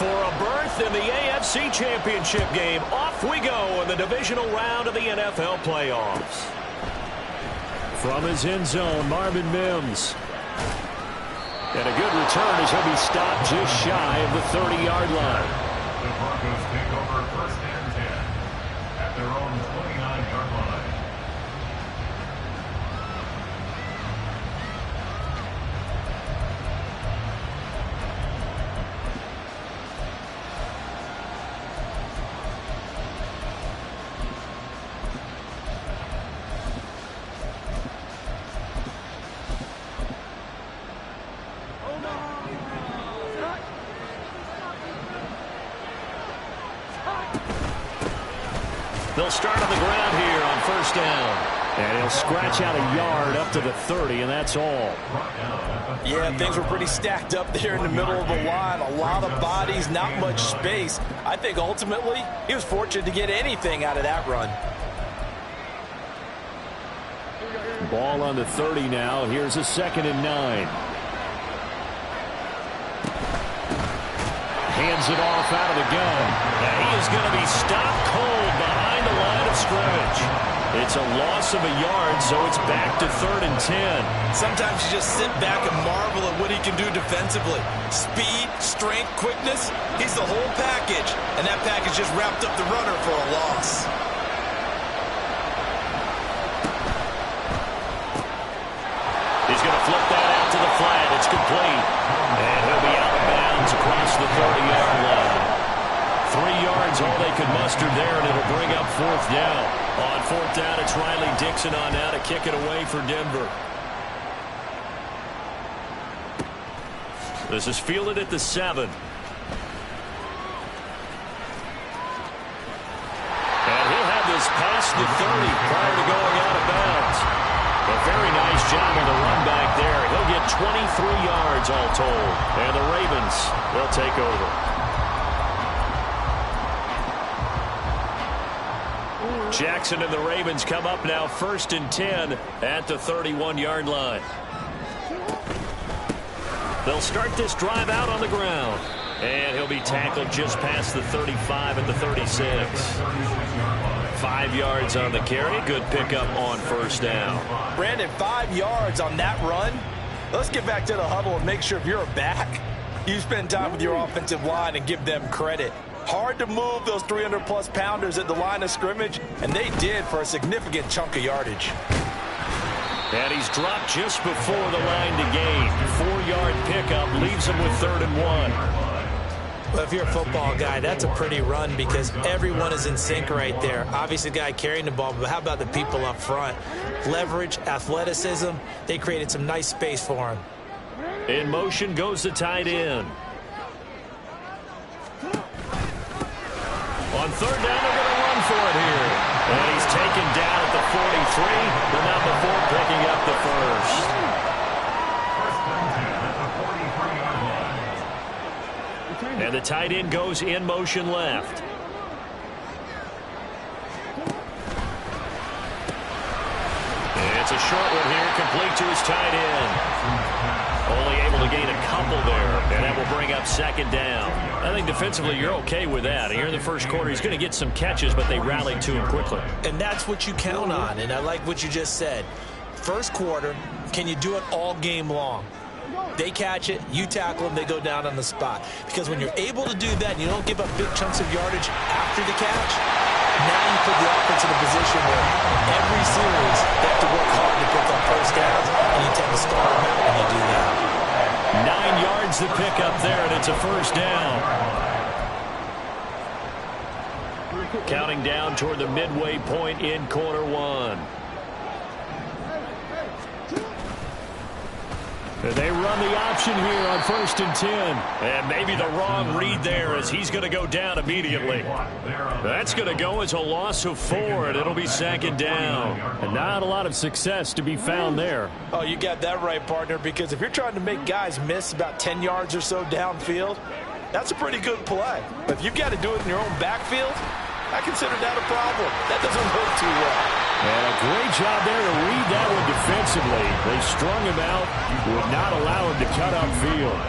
for a berth in the AFC Championship game. Off we go in the divisional round of the NFL playoffs. From his end zone, Marvin Mims. And a good return as he'll be stopped just shy of the 30-yard line. The Broncos take over first and 10 at their own 29-yard line. They'll start on the ground here on first down. And he'll scratch out a yard up to the 30, and that's all. Yeah, things were pretty stacked up there in the middle of the line. A lot of bodies, not much space. I think ultimately he was fortunate to get anything out of that run. Ball on the 30 now. Here's a 2nd and 9. Hands it off out of the gun. And he is going to be stopped cold behind the line of scrimmage. It's a loss of a yard, so it's back to 3rd and 10. Sometimes you just sit back and marvel at what he can do defensively. Speed, strength, quickness, he's the whole package. And that package just wrapped up the runner for a loss. He's going to flip that out to the flat. It's complete. And he'll be out of bounds across the 30-yard line. 3 yards, all they could muster there, and it'll bring up 4th down. On 4th down, it's Riley Dixon on now to kick it away for Denver. This is fielded at the 7. And he'll have this past the 30 prior to going out of bounds. A very nice job on the run back there. He'll get 23 yards all told. And the Ravens, they'll take over. Jackson and the Ravens come up now 1st and 10 at the 31-yard line. They'll start this drive out on the ground. And he'll be tackled just past the 35 at the 36. 5 yards on the carry. Good pickup on first down. Brandon, 5 yards on that run. Let's get back to the huddle and make sure if you're a back, you spend time with your offensive line and give them credit. Hard to move those 300-plus pounders at the line of scrimmage, and they did for a significant chunk of yardage. And he's dropped just before the line to gain. 4-yard pickup leaves him with 3rd and 1. Well, if you're a football guy, that's a pretty run because everyone is in sync right there. Obviously, the guy carrying the ball, but how about the people up front? Leverage, athleticism, they created some nice space for him. In motion goes the tight end. On 3rd down, they're going to run for it here. And he's taken down at the 43, but not before picking up the first. And the tight end goes in motion left. It's a short one here, complete to his tight end. Only able to gain a couple there, and that will bring up 2nd down. I think defensively you're okay with that. Here in the first quarter, he's going to get some catches, but they rallied to him quickly. And that's what you count on, and I like what you just said. First quarter, can you do it all game long? They catch it, you tackle them, they go down on the spot. Because when you're able to do that and you don't give up big chunks of yardage after the catch, now you put the offense in a position where every series they have to work hard to pick up first downs, and you tend to start them out when you do that. 9 yards to pick up there, and it's a first down. Counting down toward the midway point in quarter 1. And they run the option here on 1st and 10. And maybe the wrong read there as he's going to go down immediately. That's going to go as a loss of 4, and it'll be 2nd down. And not a lot of success to be found there. Oh, you got that right, partner, because if you're trying to make guys miss about 10 yards or so downfield, that's a pretty good play. But if you've got to do it in your own backfield, I consider that a problem. That doesn't work too well. And a great job there to read that one defensively. They strung him out, would not allow him to cut upfield.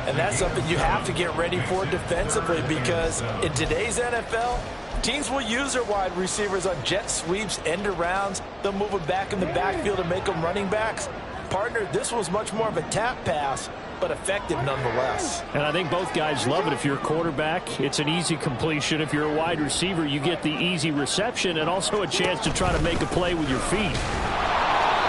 And that's something you have to get ready for defensively, because in today's NFL, teams will use their wide receivers on jet sweeps, end arounds. They'll move them back in the backfield and make them running backs. Partner, this was much more of a tap pass, but effective nonetheless. And I think both guys love it. If you're a quarterback, it's an easy completion. If you're a wide receiver, you get the easy reception and also a chance to try to make a play with your feet.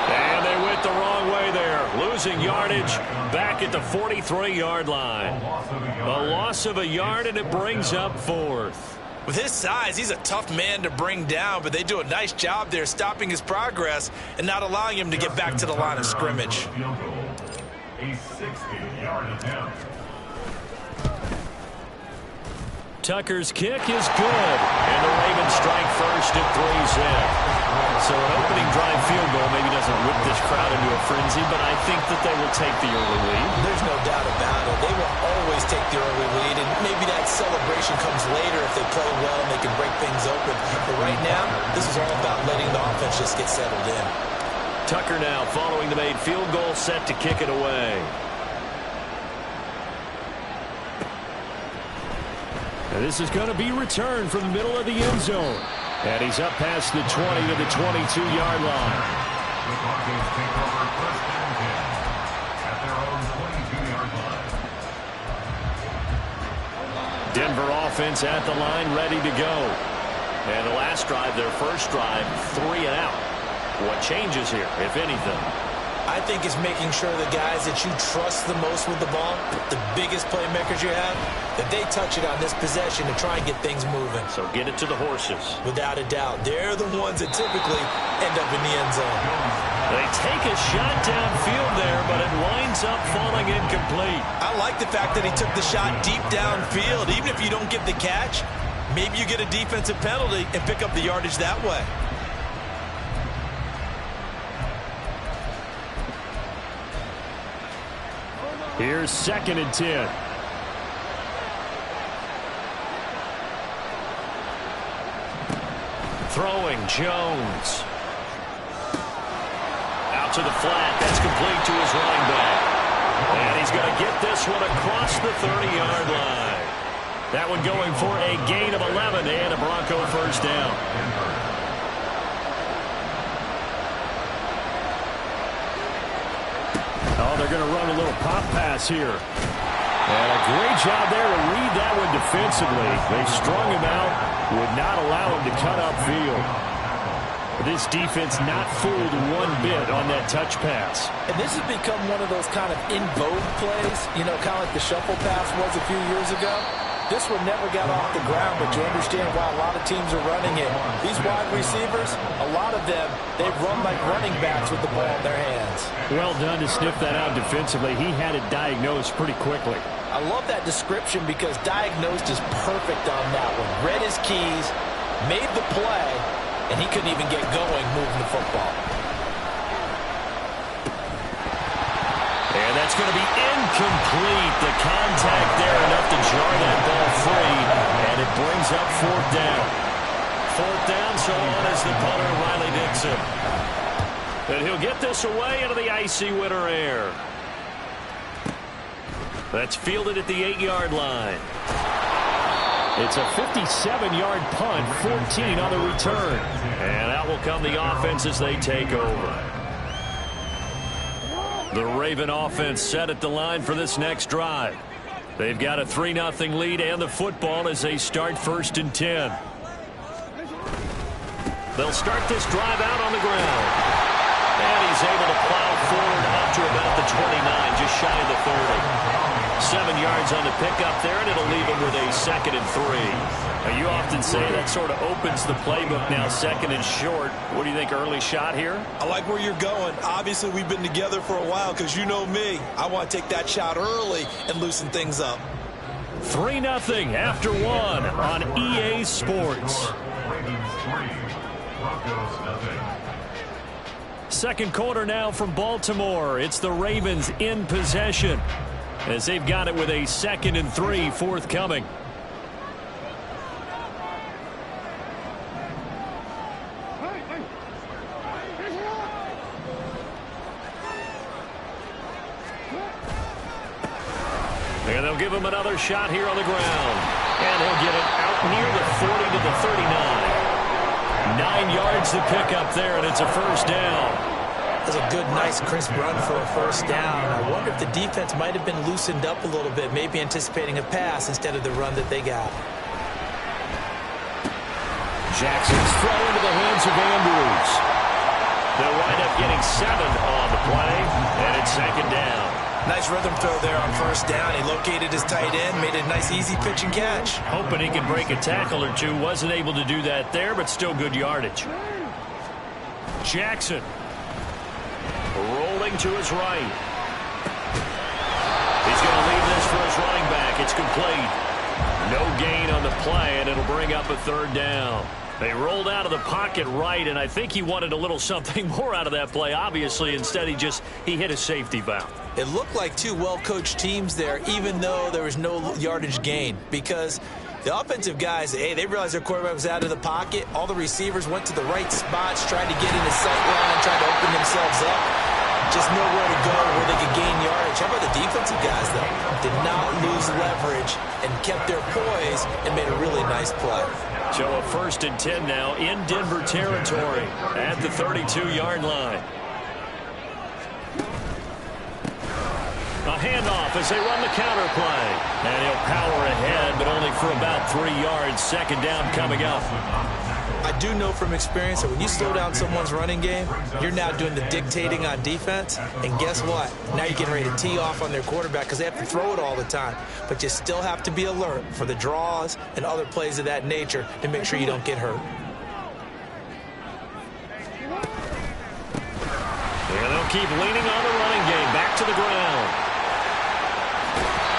And they went the wrong way there. Losing yardage back at the 43-yard line. A loss of a yard, and it brings up fourth. With his size, he's a tough man to bring down, but they do a nice job there stopping his progress and not allowing him to get back to the line of scrimmage. A 60-yard attempt. Tucker's kick is good, and the Ravens strike first at 3 zip. So an opening drive field goal maybe doesn't whip this crowd into a frenzy, but I think that they will take the early lead. There's no doubt about it. They will always take the early lead, and maybe that celebration comes later if they play well and they can break things open. But right now, this is all about letting the offense just get settled in. Tucker now following the made field goal, set to kick it away. And this is going to be returned from the middle of the end zone. And he's up past the 20 to the 22-yard line. The Broncos take over first and 10 at their own 22-yard line. Denver offense at the line, ready to go. And the last drive, their first drive, 3 and out. What changes here, if anything? I think it's making sure the guys that you trust the most with the ball, the biggest playmakers you have, that they touch it on this possession to try and get things moving. So get it to the horses. Without a doubt. They're the ones that typically end up in the end zone. They take a shot downfield there, but it winds up falling incomplete. I like the fact that he took the shot deep downfield. Even if you don't get the catch, maybe you get a defensive penalty and pick up the yardage that way. Here's 2nd and 10. Throwing, Jones. Out to the flat. That's complete to his running back. And he's going to get this one across the 30-yard line. That one going for a gain of 11 and a Bronco first down. Oh, they're going to run a little pop pass here. And a great job there to read that one defensively. They strung him out, would not allow him to cut upfield. This defense not fooled one bit on that touch pass. And this has become one of those kind of in vogue plays, you know, kind of like the shuffle pass was a few years ago. This one never got off the ground, but you understand why a lot of teams are running it. These wide receivers, a lot of them, they run like running backs with the ball in their hands. Well done to sniff that out defensively. He had it diagnosed pretty quickly. I love that description because diagnosed is perfect on that one. Read his keys, made the play, and he couldn't even get going moving the football. And that's going to be incomplete. The contact there enough to jar that ball free, and it brings up 4th down. 4th down, so on is the punter, Riley Dixon. And he'll get this away into the icy winter air. That's fielded at the 8-yard line. It's a 57-yard punt, 14 on the return. And out will come the offense as they take over. The Raven offense set at the line for this next drive. They've got a 3-0 lead and the football as they start 1st and 10. They'll start this drive out on the ground. And he's able to plow forward up to about the 29, just shy of the 30. 7 yards on the pickup there, and it'll leave him with a 2nd and 3. Now, you often say that sort of opens the playbook now, 2nd and short. What do you think, early shot here? I like where you're going. Obviously, we've been together for a while because you know me. I want to take that shot early and loosen things up. 3-0 after 1 on EA Sports. Ravens 3, Broncos 0. Second quarter now from Baltimore. It's the Ravens in possession as they've got it with a 2nd and 3 forthcoming. another shot here on the ground. And he'll get it out near the 40 to the 39. 9 yards to pick up there, and it's a first down. That's a good, nice, crisp run for a first down. I wonder if the defense might have been loosened up a little bit, maybe anticipating a pass instead of the run that they got. Jackson's throw into the hands of Andrews. They'll wind up getting 7 on the play, and it's second down. Nice rhythm throw there on first down. He located his tight end, made a nice, easy pitch and catch. Hoping he could break a tackle or two. Wasn't able to do that there, but still good yardage. Jackson rolling to his right. He's going to leave this for his running back. It's complete. No gain on the play, and it'll bring up a third down. They rolled out of the pocket right, and I think he wanted a little something more out of that play. Obviously, instead he hit a safety valve. It looked like two well-coached teams there, even though there was no yardage gain, because the offensive guys, hey, they realized their quarterback was out of the pocket. All the receivers went to the right spots, tried to get in his sight line, tried to open themselves up. Just nowhere to go where they could gain yardage. How about the defensive guys, though? Did not lose leverage and kept their poise and made a really nice play. So a 1st and 10 now in Denver territory at the 32-yard line. A handoff as they run the counter play. And he'll power ahead, but only for about 3 yards. Second down coming up. I do know from experience that when you slow down someone's running game, you're now doing the dictating on defense. And guess what? Now you're getting ready to tee off on their quarterback because they have to throw it all the time. But you still have to be alert for the draws and other plays of that nature to make sure you don't get hurt. And they'll keep leaning on the running game. Back to the ground.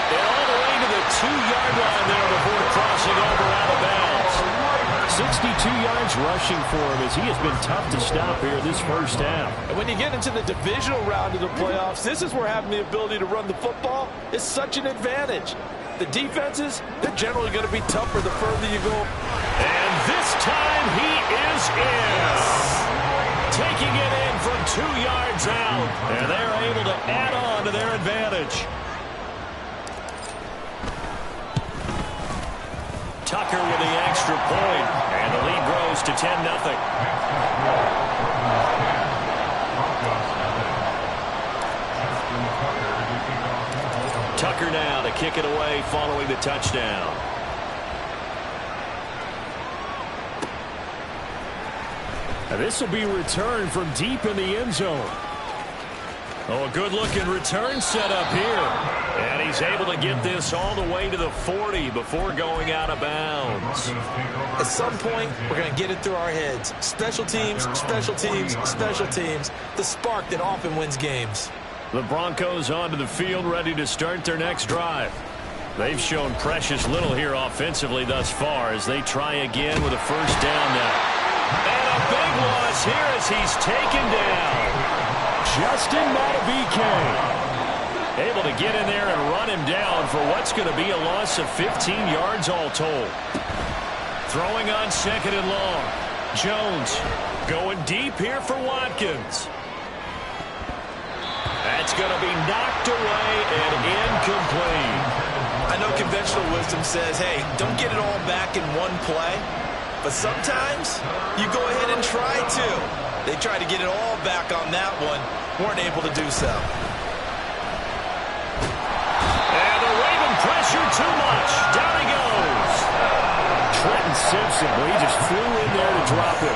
And all the way to the 2-yard line there before crossing over out of bounds. 62 yards rushing for him as he has been tough to stop here this first half. And when you get into the divisional round of the playoffs, this is where having the ability to run the football is such an advantage. The defenses, they're generally going to be tougher the further you go. And this time he is in. Taking it in from 2 yards out. And they're able to add on to their advantage. Tucker with the extra point, and the lead grows to 10-0. Tucker now to kick it away following the touchdown. And this will be returned from deep in the end zone. Oh, a good-looking return set up here. And he's able to get this all the way to the 40 before going out of bounds. At some point, we're going to get it through our heads. Special teams, special teams, special teams. The spark that often wins games. The Broncos onto the field, ready to start their next drive. They've shown precious little here offensively thus far as they try again with a first down now. And a big loss here as he's taken down. Justin Matabike able to get in there and run him down for what's going to be a loss of 15 yards all told. Throwing on 2nd and long. Jones going deep here for Watkins. That's going to be knocked away and incomplete. I know conventional wisdom says, hey, don't get it all back in one play. But sometimes you go ahead and try to. They tried to get it all back on that one. Weren't able to do so. And the Raven pressure too much. Down he goes. Trenton Simpson, he just flew in there to drop him.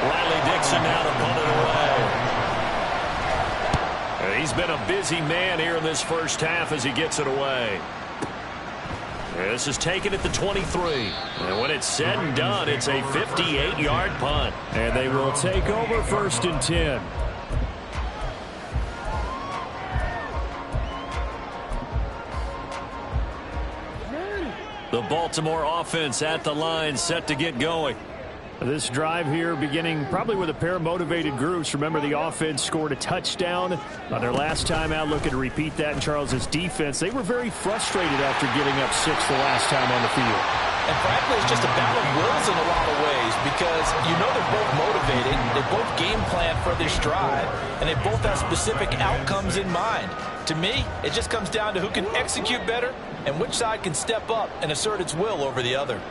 Riley Dixon now to punt it away. And he's been a busy man here in this first half as he gets it away. This is taken at the 23. And when it's said and done, it's a 58-yard punt. And they will take over 1st and 10. The Baltimore offense at the line, set to get going. This drive here beginning probably with a pair of motivated groups. Remember, the offense scored a touchdown on their last time out. Looking to repeat that in Charles's defense. They were very frustrated after giving up 6 the last time on the field. And frankly, it's just a battle of wills in a lot of ways because you know they're both motivated. They both game plan for this drive, and they both have specific outcomes in mind. To me, it just comes down to who can execute better and which side can step up and assert its will over the other.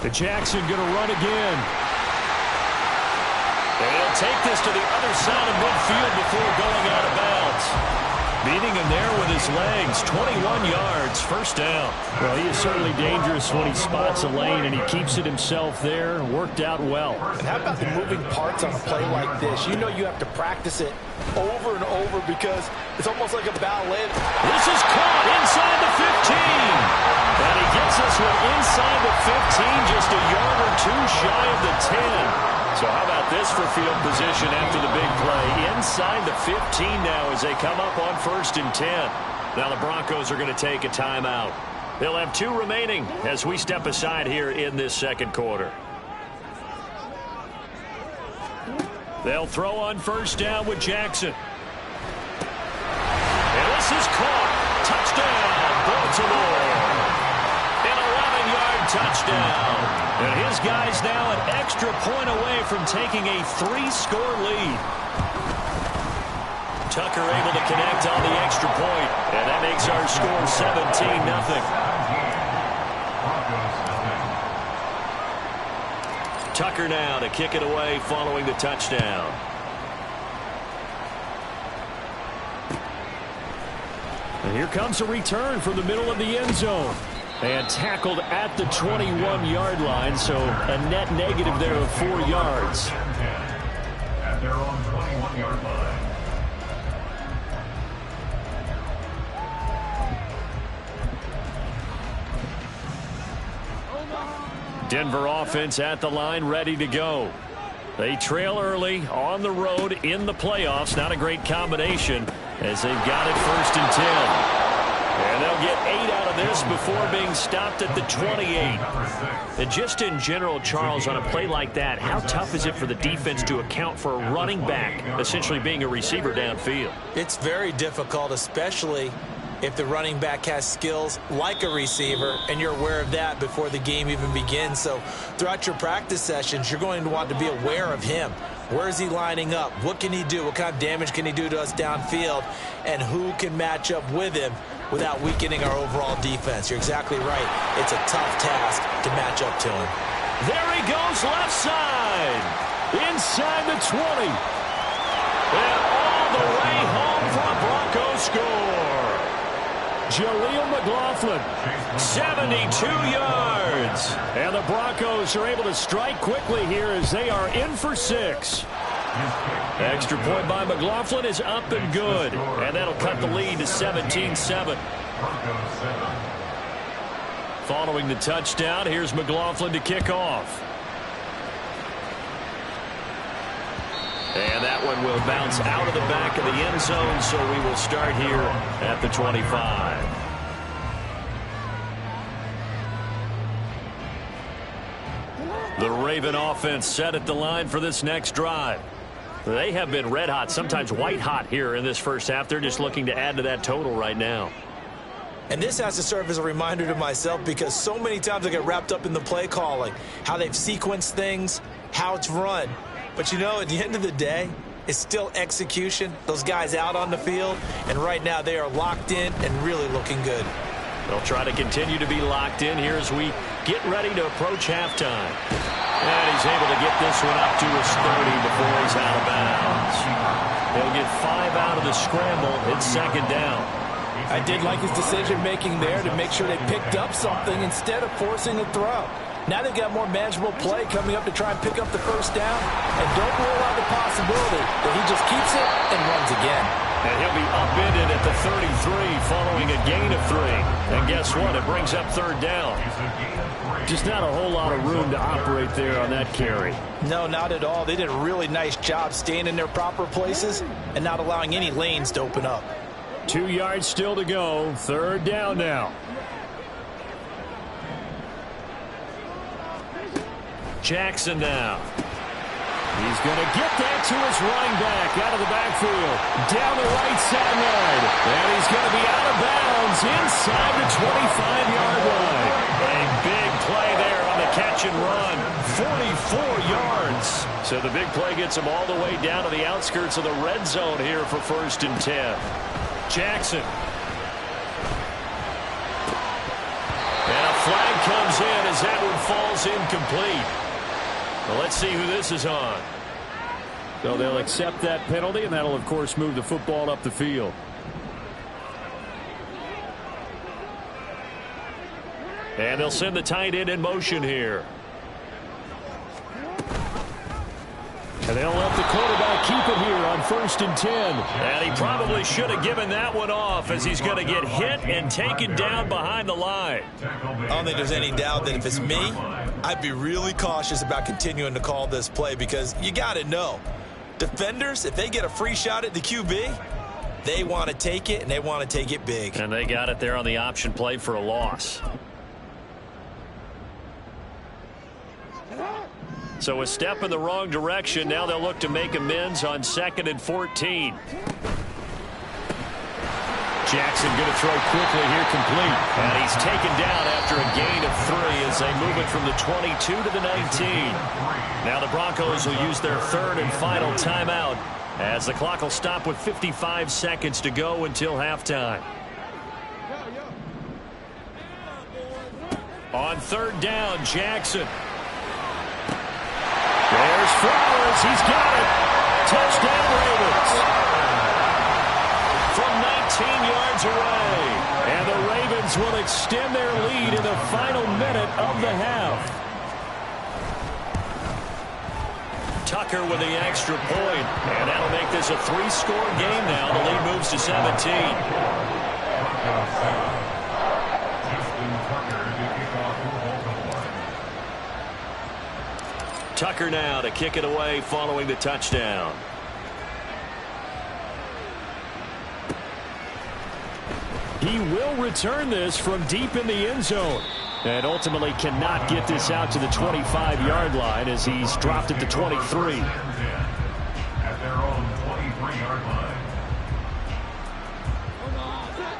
The Jackson going to run again. And he'll take this to the other side of midfield before going out of bounds. Beating him there with his legs. 21 yards, first down. Well, he is certainly dangerous when he spots a lane, and he keeps it himself there. Worked out well. And how about the moving parts on a play like this? You know you have to practice it over and over because it's almost like a ballet. This is caught inside the 15. And he gets this one inside the 15, just a yard or two shy of the 10. So how about this for field position after the big play? Inside the 15 now as they come up on 1st and 10. Now the Broncos are going to take a timeout. They'll have 2 remaining as we step aside here in this second quarter. They'll throw on 1st down with Jackson. And this is caught. Touchdown, Baltimore. An 11-yard touchdown. And his guys now an extra point away from taking a 3-score lead. Tucker able to connect on the extra point, and that makes our score 17-0. Tucker now to kick it away following the touchdown. And here comes a return from the middle of the end zone. And tackled at the 21-yard line, so a net negative there of 4 yards. At their own 21-yard line. Denver offense at the line, ready to go. They trail early on the road in the playoffs. Not a great combination as they've got it 1st and 10. And they'll get 8 out of this before being stopped at the 28. And just in general, Charles, on a play like that, how tough is it for the defense to account for a running back essentially being a receiver downfield? It's very difficult, especially if the running back has skills like a receiver, and you're aware of that before the game even begins. So throughout your practice sessions, you're going to want to be aware of him. Where is he lining up? What can he do? What kind of damage can he do to us downfield? And who can match up with him without weakening our overall defense? You're exactly right. It's a tough task to match up to him. There he goes left side. Inside the 20. And all the way home for a Broncos score. Jaleel McLaughlin. 72 yards. And the Broncos are able to strike quickly here as they are in for 6. Extra point by McLaughlin is up and good. And that'll cut the lead to 17-7. Following the touchdown, here's McLaughlin to kick off. And that one will bounce out of the back of the end zone, so we will start here at the 25. The Raven offense set at the line for this next drive. They have been red hot, sometimes white hot here in this first half. They're just looking to add to that total right now. And this has to serve as a reminder to myself because so many times I get wrapped up in the play calling, how they've sequenced things, how it's run. But, you know, at the end of the day, it's still execution. Those guys out on the field, and right now they are locked in and really looking good. They'll try to continue to be locked in here as we get ready to approach halftime. And he's able to get this one up to his 30 before he's out of bounds. They'll get 5 out of the scramble. It's 2nd down. I did like his decision-making there to make sure they picked up something instead of forcing a throw. Now they've got more manageable play coming up to try and pick up the 1st down. And don't rule out the possibility that he just keeps it and runs again. And he'll be upended at the 33 following a gain of 3. And guess what? It brings up 3rd down. Just not a whole lot of room to operate there on that carry. No, not at all. They did a really nice job staying in their proper places and not allowing any lanes to open up. 2 yards still to go. 3rd down now. Jackson now. He's going to get that to his running back out of the backfield. Down the right sideline. And he's going to be out of bounds inside the 25-yard line. A big play there on the catch catch and run. 44 yards. So the big play gets him all the way down to the outskirts of the red zone here for 1st and 10. Jackson. And a flag comes in as that one falls incomplete. Well, let's see who this is on. So they'll accept that penalty, and that'll, of course, move the football up the field. And they'll send the tight end in motion here. And they'll let the quarterback keep it here on 1st and 10. And he probably should have given that one off, as he's going to get hit and taken down behind the line. I don't think there's any doubt that if it's me, I'd be really cautious about continuing to call this play, because you got to know, defenders, if they get a free shot at the QB, they want to take it, and they want to take it big. And they got it there on the option play for a loss. So a step in the wrong direction. Now they'll look to make amends on 2nd and 14. Jackson going to throw quickly here, complete. And he's taken down after a gain of 3 as they move it from the 22 to the 19. Now the Broncos will use their 3rd and final timeout, as the clock will stop with 55 seconds to go until halftime. On 3rd down, Jackson. There's Flowers. He's got it. Touchdown, Ravens. From 19 yards away. And the Ravens will extend their lead in the final minute of the half. Tucker with the extra point. And that'll make this a 3-score game now. The lead moves to 17. Tucker now to kick it away following the touchdown. He will return this from deep in the end zone. And ultimately cannot get this out to the 25-yard line, as he's dropped at the 23. At their own 23-yard line.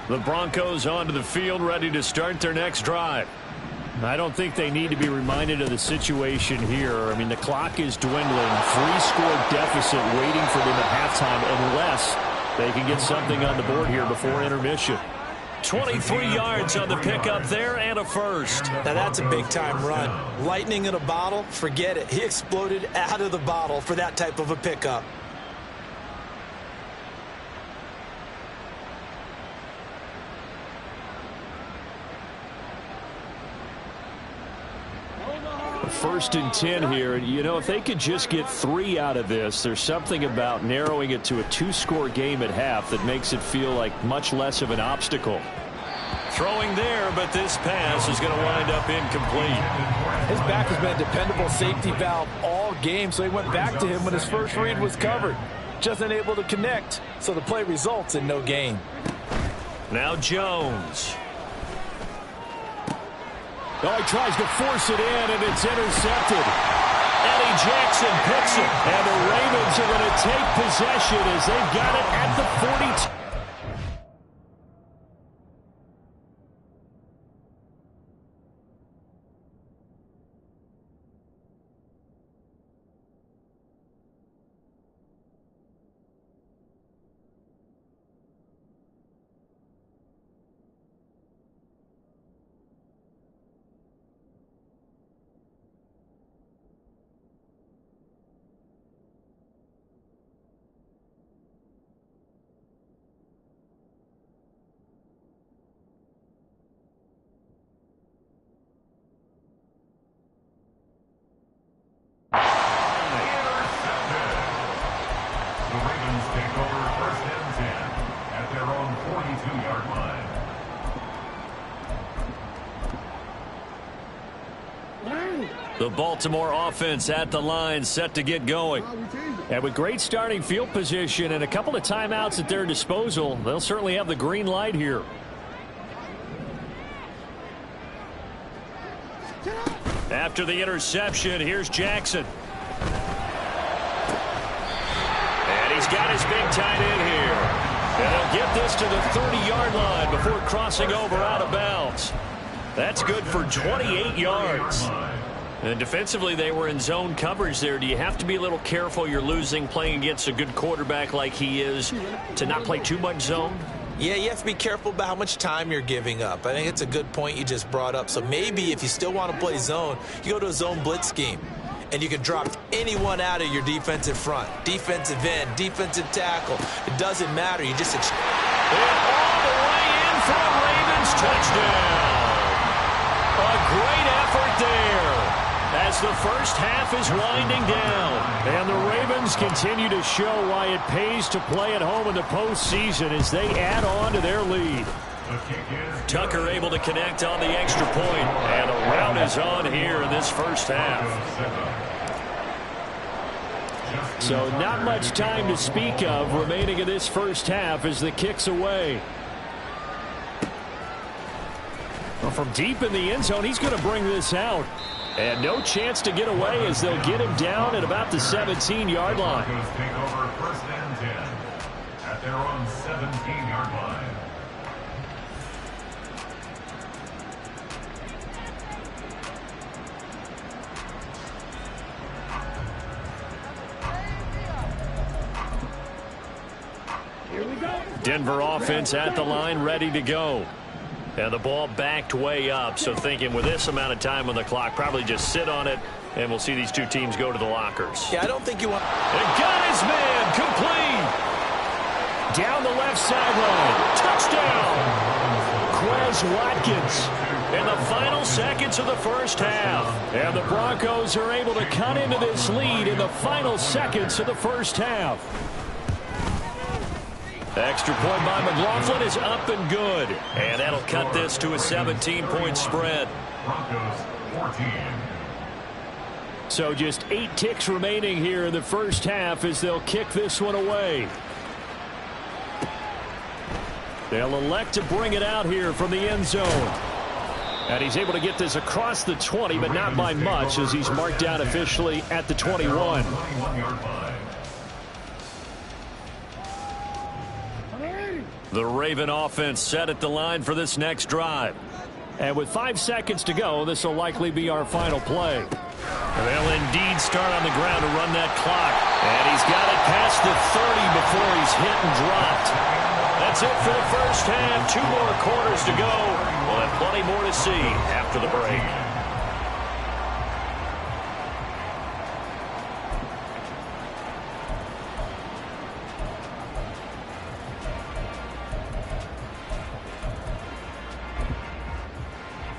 The Broncos onto the field, ready to start their next drive. I don't think they need to be reminded of the situation here. I mean, the clock is dwindling. 3-score deficit waiting for them at halftime, unless they can get something on the board here before intermission. 23 yards on the pickup there, and a first. Now that's a big-time run. Lightning in a bottle, forget it. He exploded out of the bottle for that type of a pickup. First and 10 here. You know, if they could just get 3 out of this, there's something about narrowing it to a 2-score game at half that makes it feel like much less of an obstacle. Throwing there, but this pass is going to wind up incomplete. His back has been a dependable safety valve all game, so he went back to him when his first read was covered. Just unable to connect, so the play results in no gain. Now Jones. Oh, he tries to force it in, and it's intercepted. Eddie Jackson picks it. And the Ravens are going to take possession as they've got it at the 42. The Baltimore offense at the line, set to get going. And with great starting field position and a couple of timeouts at their disposal, they'll certainly have the green light here. After the interception, here's Jackson. And he's got his big tight end here. And he'll get this to the 30-yard line before crossing over out of bounds. That's good for 28 yards. And defensively, they were in zone coverage there. Do you have to be a little careful? You're losing playing against a good quarterback like he is to not play too much zone? Yeah, you have to be careful about how much time you're giving up. I think it's a good point you just brought up. So maybe if you still want to play zone, you go to a zone blitz scheme. And you can drop anyone out of your defensive front. Defensive end, defensive tackle. It doesn't matter. You just... And all the way in for a Ravens touchdown. A great effort there as the first half is winding down. And the Ravens continue to show why it pays to play at home in the postseason as they add on to their lead. Tucker able to connect on the extra point. And a round is on here in this first half. So not much time to speak of remaining in this first half as the kick's away. Well, from deep in the end zone, he's going to bring this out. And no chance to get away as they'll get him down at about the 17-yard line. Broncos take over first and 10 at their own 17-yard line. Denver offense at the line, ready to go. And the ball backed way up, so thinking with this amount of time on the clock, probably just sit on it, and we'll see these two teams go to the lockers. Yeah, I don't think you want... And got his man complete. Down the left sideline. Touchdown. Quez Watkins. In the final seconds of the first half. And the Broncos are able to cut into this lead in the final seconds of the first half. Extra point by McLaughlin is up and good. And that'll cut this to a 17-point spread. Broncos 14. So just 8 ticks remaining here in the first half as they'll kick this one away. They'll elect to bring it out here from the end zone. And he's able to get this across the 20, but not by much as he's marked down officially at the 21. The Raven offense set at the line for this next drive. And with 5 seconds to go, this will likely be our final play. They'll indeed start on the ground to run that clock. And he's got it past the 30 before he's hit and dropped. That's it for the first half. 2 more quarters to go. We'll have plenty more to see after the break.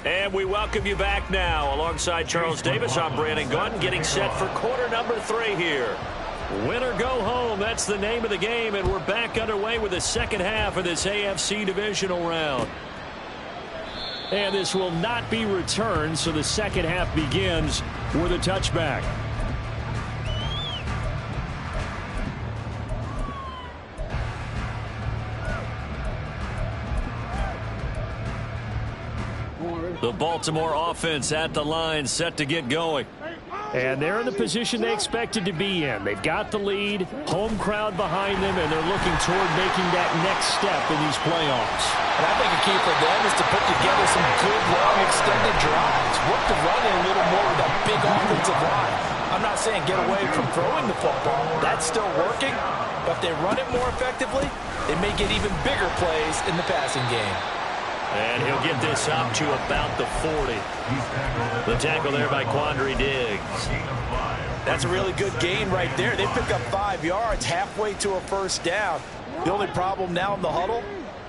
And we welcome you back now. Alongside Charles Davis, I'm Brandon Gaudin, getting set for quarter number 3 here. Win or go home, that's the name of the game, and we're back underway with the second half of this AFC Divisional round. And this will not be returned, so the second half begins with a touchback. The Baltimore offense at the line, set to get going. And they're in the position they expected to be in. They've got the lead, home crowd behind them, and they're looking toward making that next step in these playoffs. And I think a key for them is to put together some good, long, extended drives. Work the running a little more with that big offensive line. I'm not saying get away from throwing the football. That's still working. But if they run it more effectively, they may get even bigger plays in the passing game. And he'll get this up to about the 40. The tackle there by Quandre Diggs. That's a really good gain right there. They pick up 5 yards halfway to a first down. The only problem now in the huddle,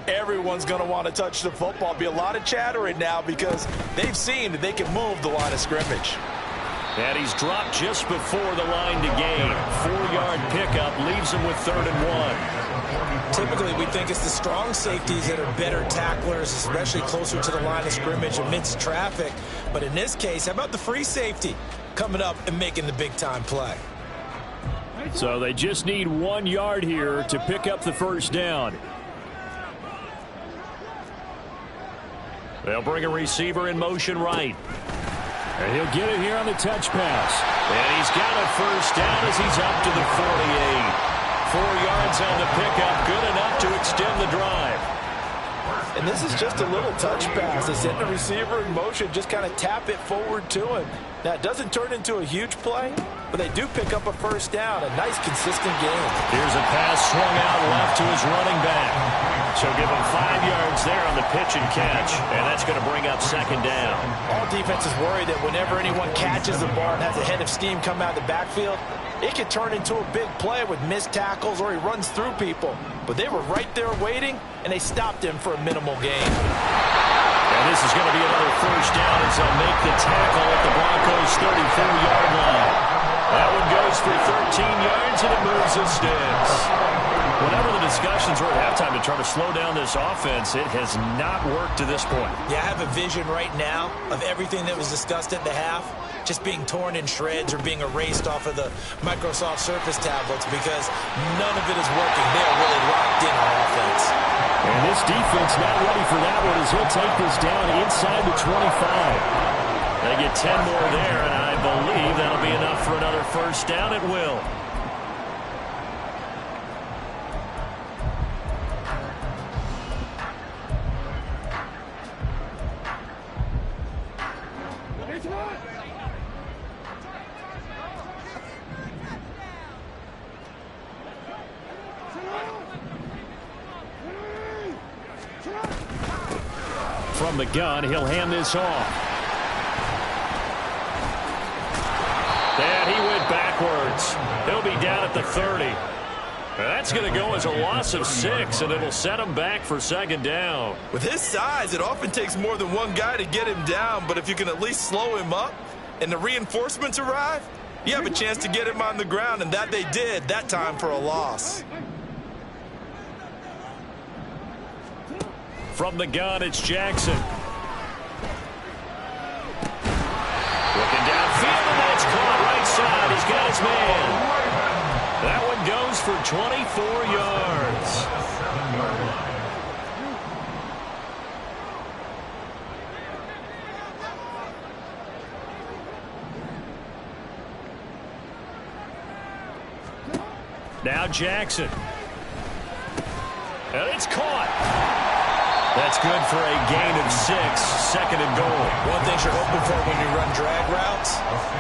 everyone's going to want to touch the football. Be a lot of chattering now because they've seen that they can move the line of scrimmage. And he's dropped just before the line to gain. 4-yard pickup leaves him with 3rd and 1. Typically, we think it's the strong safeties that are better tacklers, especially closer to the line of scrimmage amidst traffic. But in this case, how about the free safety coming up and making the big-time play? So they just need 1 yard here to pick up the first down. They'll bring a receiver in motion right. And he'll get it here on the touch pass. And he's got a first down as he's up to the 48. 4 yards on the pickup, good enough to extend the drive. And this is just a little touch pass. They send the receiver in motion, just kind of tap it forward to him. Now, it doesn't turn into a huge play, but they do pick up a first down. A nice, consistent game. Here's a pass swung out left to his running back. So give him 5 yards there on the pitch and catch, and that's going to bring up second down. All defenses worry that whenever anyone catches the ball and has a head of steam come out of the backfield, it could turn into a big play with missed tackles or he runs through people. But they were right there waiting, and they stopped him for a minimal gain. And this is going to be another first down as they'll make the tackle at the Broncos' 34-yard line. That one goes for 13 yards, and it moves the sticks. Whenever the discussions were at halftime to try to slow down this offense, it has not worked to this point. Yeah, I have a vision right now of everything that was discussed at the half just being torn in shreds or being erased off of the Microsoft Surface tablets because none of it is working. They are really locked in on offense. And this defense not ready for that one as he'll take this down inside the 25. They get 10 more there, and I believe that'll be enough for another first down. It will. From the gun, he'll hand this off. And he went backwards. He'll be down at the 30. That's going to go as a loss of 6, and it'll set him back for second down. With his size, it often takes more than one guy to get him down, but if you can at least slow him up and the reinforcements arrive, you have a chance to get him on the ground, and that they did, that time for a loss. From the gun, it's Jackson. Looking downfield, and that's caught right side. He's got his man. That one goes for 24 yards. Now Jackson. And it's caught. That's good for a gain of 6, second and goal. One thing you're hoping for when you run drag routes,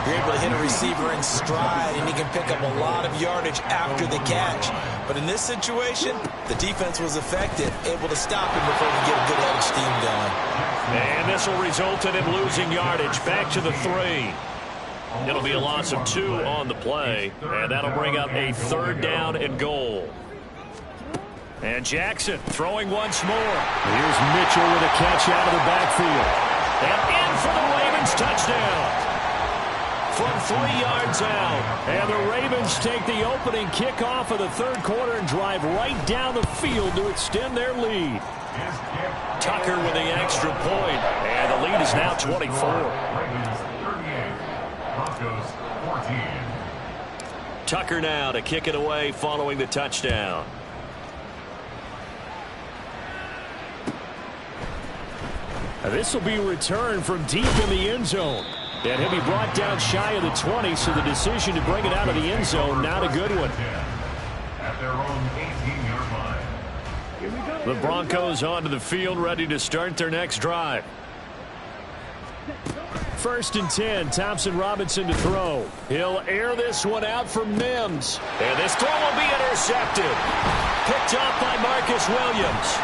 you're able to hit a receiver in stride, and he can pick up a lot of yardage after the catch. But in this situation, the defense was effective, able to stop him before he get a good head of steam going. And this will result in him losing yardage back to the 3. It'll be a loss of 2 on the play, and that'll bring up a third down and goal. And Jackson throwing once more. Here's Mitchell with a catch out of the backfield. And in for the Ravens touchdown. From 3 yards out. And the Ravens take the opening kickoff of the third quarter and drive right down the field to extend their lead. Tucker with the extra point. And the lead is now 24. Ravens 38, Broncos 14. Tucker now to kick it away following the touchdown. This will be returned from deep in the end zone. And he'll be brought down shy of the 20, so the decision to bring it out of the end zone, not a good one. At their own 18-yard line. The Broncos onto the field, ready to start their next drive. 1st and 10, Thompson Robinson to throw. He'll air this one out for Mims. And this throw will be intercepted. Picked up by Marcus Williams.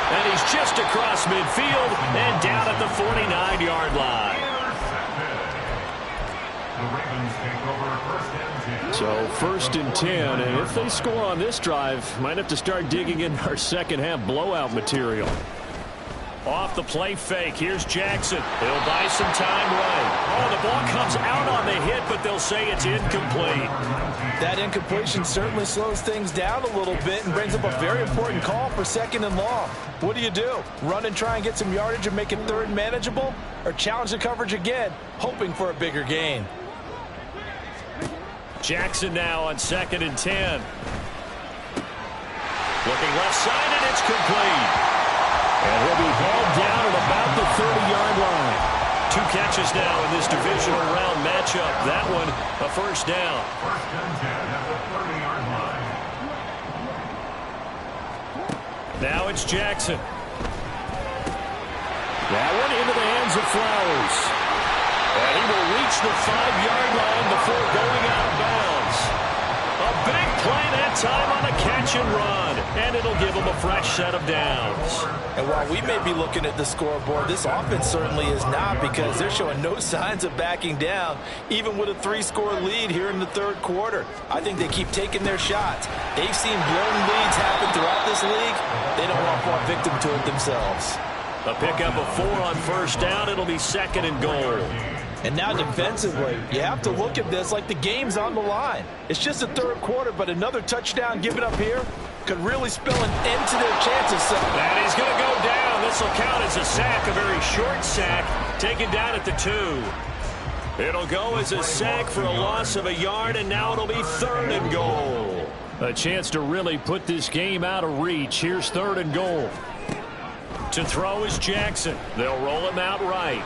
And he's just across midfield and down at the 49-yard line. The Ravens take over 1st and 10. So 1st and 10, and if they score on this drive, might have to start digging in our second half blowout material. Off the play fake, here's Jackson. He'll buy some time right. Oh, the ball comes out on the hit, but they'll say it's incomplete. That incompletion certainly slows things down a little bit and brings up a very important call for 2nd and long. What do you do? Run and try and get some yardage and make it 3rd manageable? Or challenge the coverage again, hoping for a bigger gain? Jackson now on 2nd and 10. Looking left side, and it's complete. And he'll be hauled down at about the 30-yard line. 2 catches now in this divisional round matchup. That one, a first down. 1st and 10 at the 30-yard line. Now it's Jackson. That one into the hands of Flowers. And he will reach the 5-yard line before going out of bounds. A big play that time on a catch and run. And it'll give him a fresh set of downs. And while we may be looking at the scoreboard, this offense certainly is not, because they're showing no signs of backing down, even with a 3-score lead here in the third quarter. I think they keep taking their shots. They've seen blown leads happen throughout this league. They don't want to fall victim to it themselves. A pickup of 4 on first down. It'll be 2nd and goal. And now defensively, you have to look at this like the game's on the line. It's just the third quarter, but another touchdown given up here could really spell an end to their chances. And he's going to go down. This will count as a sack, a very short sack, taken down at the 2. It'll go as a sack for a loss of a yard, and now it'll be 3rd and goal. A chance to really put this game out of reach. Here's 3rd and goal. To throw is Jackson. They'll roll him out right.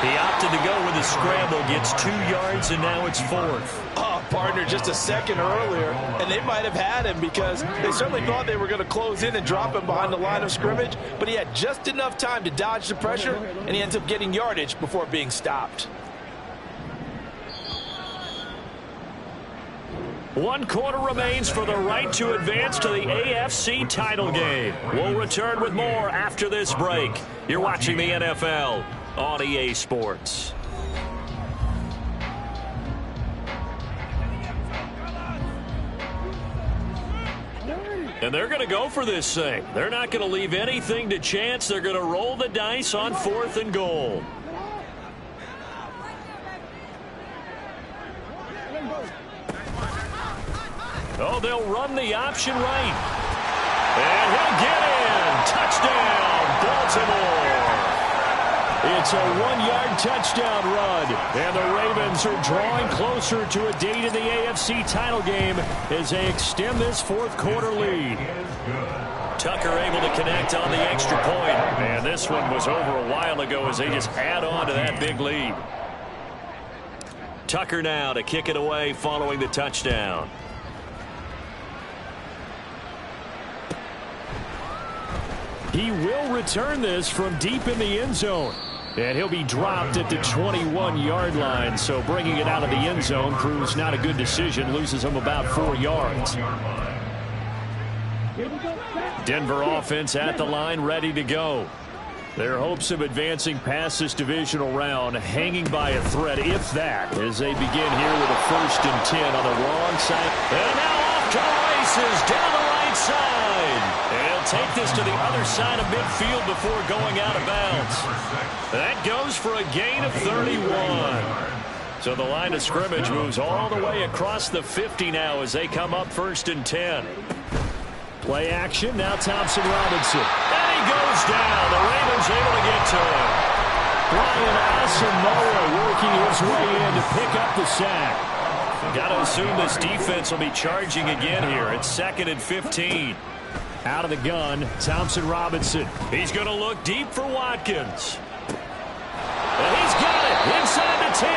He opted to go with a scramble, gets 2 yards, and now it's 4th. Oh, partner, just a second earlier, and they might have had him, because they certainly thought they were going to close in and drop him behind the line of scrimmage, but he had just enough time to dodge the pressure, and he ends up getting yardage before being stopped. 1 quarter remains for the right to advance to the AFC title game. We'll return with more after this break. You're watching the NFL on EA Sports. And they're going to go for this thing. They're not going to leave anything to chance. They're going to roll the dice on 4th and goal. Oh, they'll run the option right. And he'll get in. Touchdown, Baltimore. It's a 1-yard touchdown run. And the Ravens are drawing closer to a date in the AFC title game as they extend this 4th quarter lead. Tucker able to connect on the extra point. And this one was over a while ago as they just add on to that big lead. Tucker now to kick it away following the touchdown. He will return this from deep in the end zone. And he'll be dropped at the 21-yard line. So bringing it out of the end zone proves not a good decision. Loses him about 4 yards. Denver offense at the line, ready to go. Their hopes of advancing past this divisional round hanging by a thread, if that, as they begin here with a 1st and 10 on the wrong side. And now off to the races down the right side. And he'll take this to the other side of midfield before going out of bounds. That goes for a gain of 31. So the line of scrimmage moves all the way across the 50 now as they come up 1st and 10. Play action, now Thompson Robinson. And he goes down. The Ravens able to get to him. Brian Asamoah working his way in to pick up the sack. Got to assume this defense will be charging again here. It's 2nd and 15. Out of the gun, Thompson Robinson. He's going to look deep for Watkins. And he's got it inside the 10.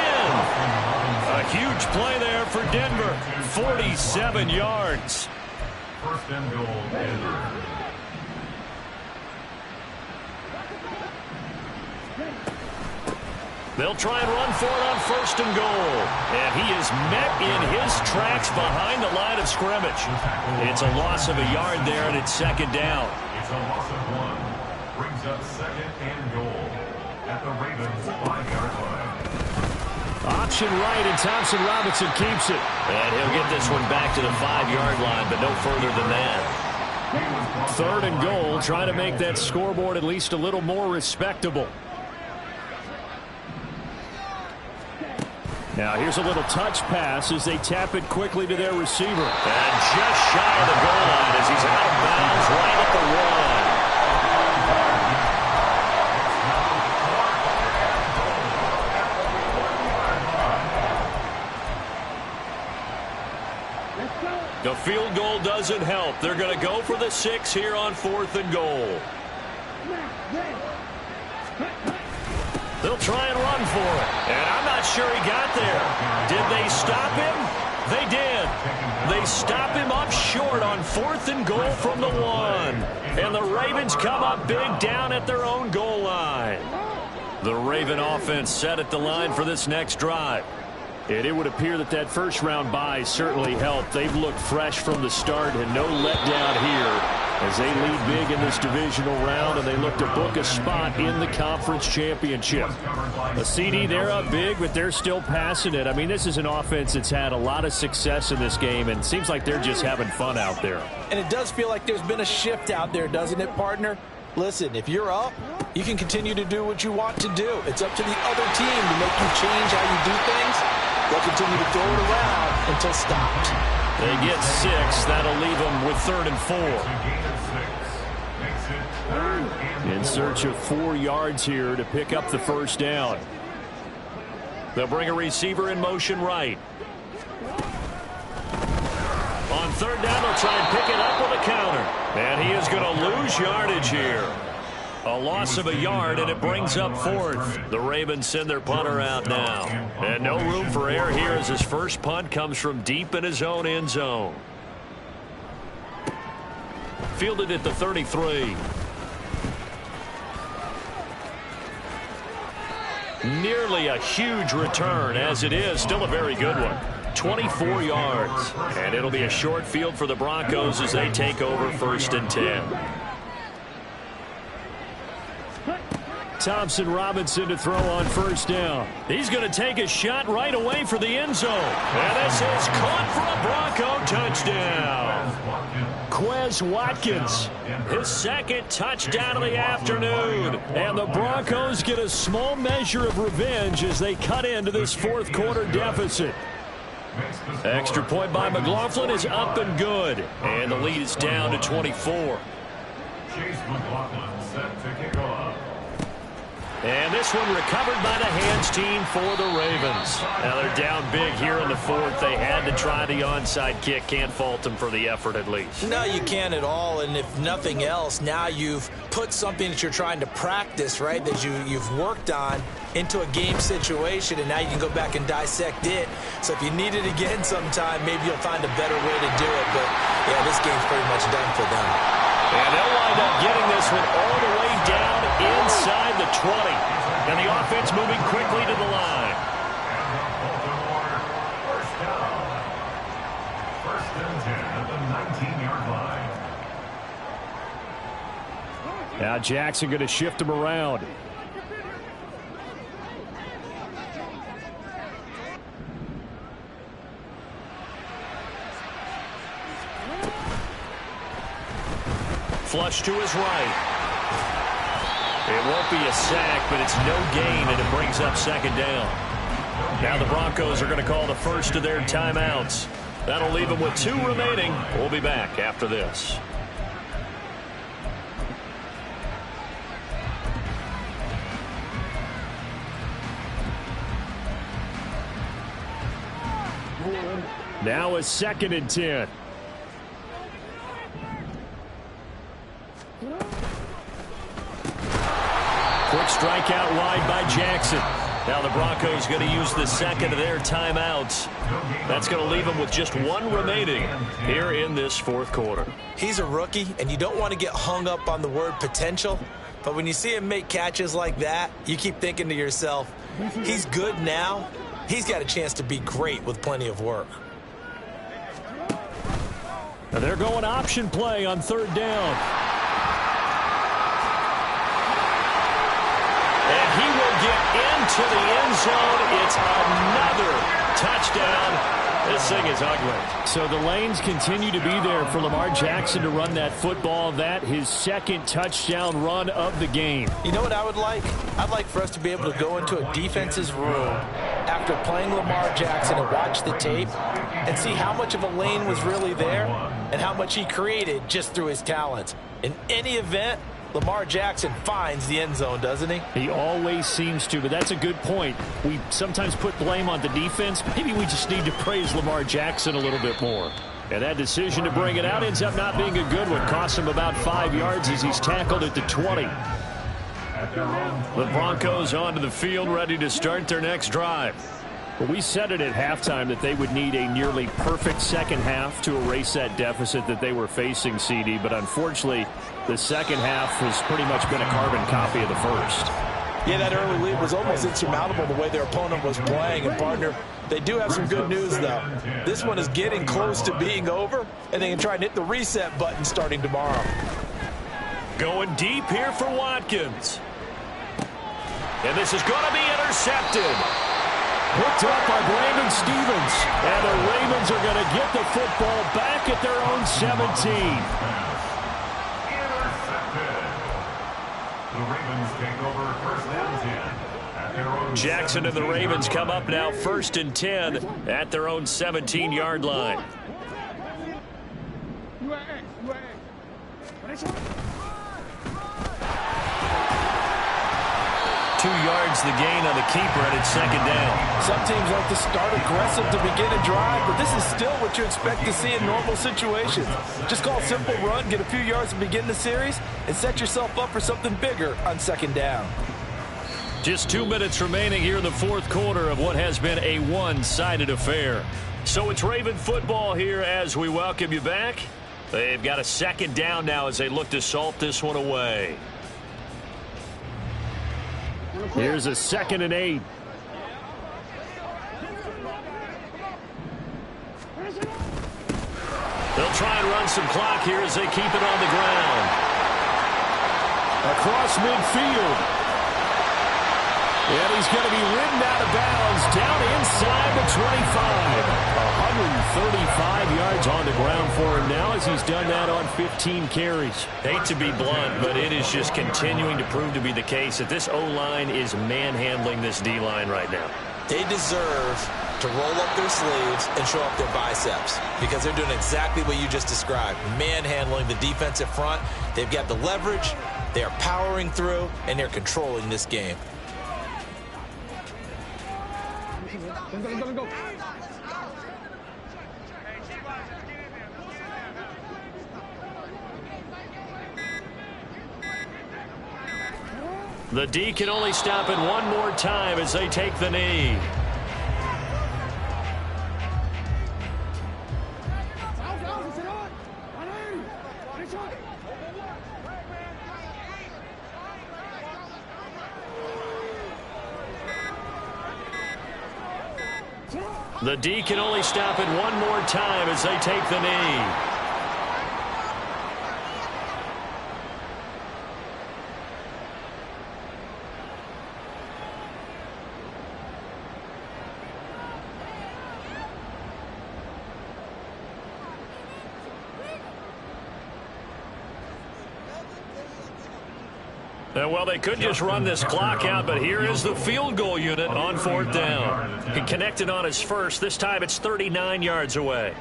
A huge play there for Denver. 47 yards. 1st and goal, Denver. They'll try and run for it on 1st and goal. And he is met in his tracks behind the line of scrimmage. It's a loss of a yard there, and it's 2nd down. It's a loss of 1. Brings up 2nd and goal at the Ravens 5-yard line. Option right, and Thompson Robinson keeps it. And he'll get this one back to the 5-yard line, but no further than that. 3rd and goal, trying to make that scoreboard at least a little more respectable. Now here's a little touch pass as they tap it quickly to their receiver. And just shy of the goal line as he's out of bounds right at the 1. The field goal doesn't help. They're going to go for the 6 here on 4th and goal. They'll try and run for it. And I'm not sure he got there. Did they stop him? They did. They stop him up short on 4th and goal from the 1. And the Ravens come up big down at their own goal line. The Raven offense set at the line for this next drive. And it would appear that that first-round bye certainly helped. They've looked fresh from the start and no letdown here as they lead big in this divisional round, and they look to book a spot in the conference championship. A CD, they're up big, but they're still passing it. I mean, this is an offense that's had a lot of success in this game, and it seems like they're just having fun out there. And it does feel like there's been a shift out there, doesn't it, partner? Listen, if you're up, you can continue to do what you want to do. It's up to the other team to make you change how you do things. They'll continue to throw it around until stopped. They get 6. That'll leave them with 3rd and 4. In search of 4 yards here to pick up the first down. They'll bring a receiver in motion right. On 3rd down, they'll try and pick it up with a counter. And he is going to lose yardage here. A loss of a yard, and it brings up 4th. The Ravens send their punter out now. And no room for error here as his first punt comes from deep in his own end zone. Fielded at the 33. Nearly a huge return, as it is still a very good one. 24 yards. And it'll be a short field for the Broncos as they take over 1st and 10. Thompson Robinson to throw on 1st down. He's going to take a shot right away for the end zone. And this is caught for a Bronco touchdown. Quez Watkins, his 2nd touchdown of the afternoon. And the Broncos get a small measure of revenge as they cut into this 4th quarter deficit. Extra point by McLaughlin is up and good. And the lead is down to 24. Chase McLaughlin set to kick off. And this one recovered by the hands team for the Ravens. Now they're down big here in the 4th. They had to try the onside kick. Can't fault them for the effort at least. No, you can't at all. And if nothing else, now you've put something that you're trying to practice, right, that you've worked on into a game situation, and now you can go back and dissect it. So if you need it again sometime, maybe you'll find a better way to do it. But, yeah, this game's pretty much done for them. And they'll wind up getting this one all the way down inside the 20. And the offense moving quickly to the line. And the Baltimore first down. 1st and 10 at the 19-yard line. Now Jackson going to shift him around. Flush to his right. It won't be a sack, but it's no gain, and it brings up 2nd down. Now the Broncos are going to call the first of their timeouts. That'll leave them with 2 remaining. We'll be back after this. Now a 2nd and 10. Quick strike out wide by Jackson. Now the Broncos going to use the 2nd of their timeouts. That's going to leave them with just 1 remaining here in this 4th quarter. He's a rookie, and you don't want to get hung up on the word potential. But when you see him make catches like that, you keep thinking to yourself, he's good now. He's got a chance to be great with plenty of work. Now they're going option play on 3rd down. And he will get into the end zone. It's another touchdown. This thing is ugly. So the lanes continue to be there for Lamar Jackson to run that football. That his 2nd touchdown run of the game. You know what I would like? I'd like for us to be able to go into a defense's room after playing Lamar Jackson and watch the tape and see how much of a lane was really there and how much he created just through his talents. In any event, Lamar Jackson finds the end zone, doesn't he? He always seems to, but that's a good point. We sometimes put blame on the defense. Maybe we just need to praise Lamar Jackson a little bit more. And that decision to bring it out ends up not being a good one. Costs him about 5 yards as he's tackled at the 20. The Broncos onto the field, ready to start their next drive. Well, we said it at halftime that they would need a nearly perfect second half to erase that deficit that they were facing, CD. But unfortunately, the second half has pretty much been a carbon copy of the first. Yeah, that early lead was almost insurmountable the way their opponent was playing. And, partner, they do have some good news, though. This one is getting close to being over, and they can try and hit the reset button starting tomorrow. Going deep here for Watkins. And this is going to be intercepted. Picked up by Brandon Stevens. And the Ravens are going to get the football back at their own 17. Intercepted. The Ravens take over first and 10 at their own Jackson and the Ravens come up now first and 10 at their own 17-yard line. 2 yards the gain on the keeper, and it's second down. Some teams like to start aggressive to begin a drive, but this is still what you expect to see in normal situations. Just call a simple run, get a few yards to begin the series, and set yourself up for something bigger on second down. Just 2 minutes remaining here in the fourth quarter of what has been a one-sided affair. So it's Raven football here as we welcome you back. They've got a second down now as they look to salt this one away. Here's a 2nd and 8. They'll try and run some clock here as they keep it on the ground. Across midfield. And he's going to be ridden out of bounds down inside the 25. 135 yards on the ground for him now as he's done that on 15 carries. Hate to be blunt, but it is just continuing to prove to be the case that this O-line is manhandling this D-line right now. They deserve to roll up their sleeves and show up their biceps because they're doing exactly what you just described, manhandling the defensive front. They've got the leverage, they are powering through, and they're controlling this game. The D can only stop it one more time as they take the knee. The D can only stop it one more time as they take the knee. Well, they could just run this clock out, but here is the field goal unit on 4th down. He connected on his first. This time it's 39 yards away.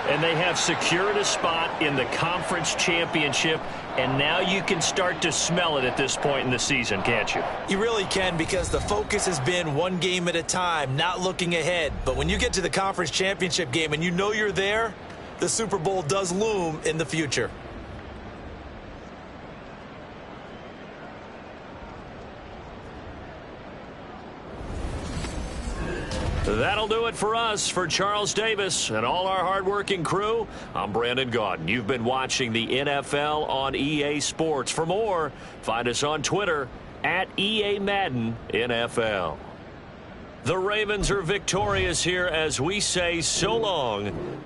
And they have secured a spot in the conference championship, and now you can start to smell it at this point in the season, can't you? You really can, because the focus has been one game at a time, not looking ahead. But when you get to the conference championship game and you know you're there, the Super Bowl does loom in the future. That'll do it for us. For Charles Davis and all our hardworking crew, I'm Brandon Gaudin. You've been watching the NFL on EA Sports. For more, find us on Twitter at EA Madden NFL. The Ravens are victorious here as we say so long